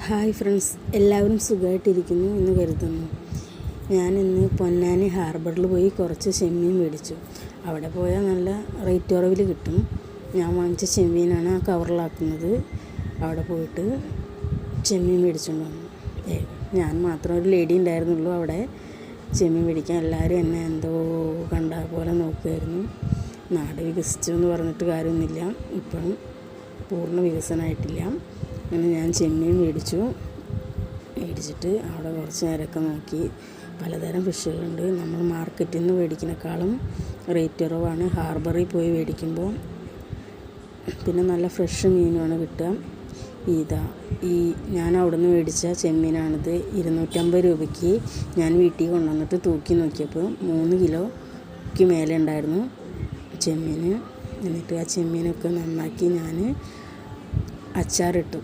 Hi friends, എല്ലാവരും സുഖമായിട്ടിരിക്കുന്നു എന്ന് കരുതുന്നു. ഞാനിന്ന് പൊന്നാനി ഹാർബറിൽ പോയി കുറച്ച് ചെമ്മീൻ മേടിച്ചു. അവിടെ പോയാൽ നല്ല റേറ്റ് കുറവിൽ കിട്ടും. ഞാൻ വാങ്ങിച്ച ചെമ്മീനാണ് ആ കവറിലാക്കുന്നത്. അവിടെ പോയിട്ട് ചെമ്മീൻ മേടിച്ചുകൊണ്ട് വന്നു. ഞാൻ മാത്രം ഒരു ലേഡി ഉണ്ടായിരുന്നുള്ളൂ അവിടെ ചെമ്മീൻ മേടിക്കാൻ. എല്ലാവരും എന്നെ എന്തോ കണ്ട പോലെ നോക്കുമായിരുന്നു. നാട് വികസിച്ചു എന്ന് പറഞ്ഞിട്ട് കാര്യമൊന്നുമില്ല, ഇപ്പോഴും പൂർണ്ണ വികസനമായിട്ടില്ല. അങ്ങനെ ഞാൻ ചെമ്മീൻ മേടിച്ചിട്ട് അവിടെ കുറച്ച് നേരമൊക്കെ നോക്കി. പലതരം ഫിഷുകളുണ്ട്. നമ്മൾ മാർക്കറ്റിൽ നിന്ന് മേടിക്കുന്നതിനേക്കാളും റേറ്റ് കുറവാണ് ഹാർബറിൽ പോയി മേടിക്കുമ്പോൾ. പിന്നെ നല്ല ഫ്രഷ് മീനുമാണ് കിട്ടുക. ഞാൻ അവിടെ നിന്ന് മേടിച്ച ചെമ്മീനാണിത്. 250 രൂപയ്ക്ക് ഞാൻ വീട്ടിൽ കൊണ്ടുവന്നിട്ട് തൂക്കി നോക്കിയപ്പോൾ 3 കിലോയ്ക്ക് മേലെ ഉണ്ടായിരുന്നു ചെമ്മീൻ. എന്നിട്ട് ആ ചെമ്മീനൊക്കെ നന്നാക്കി ഞാൻ അച്ചാറിട്ടു.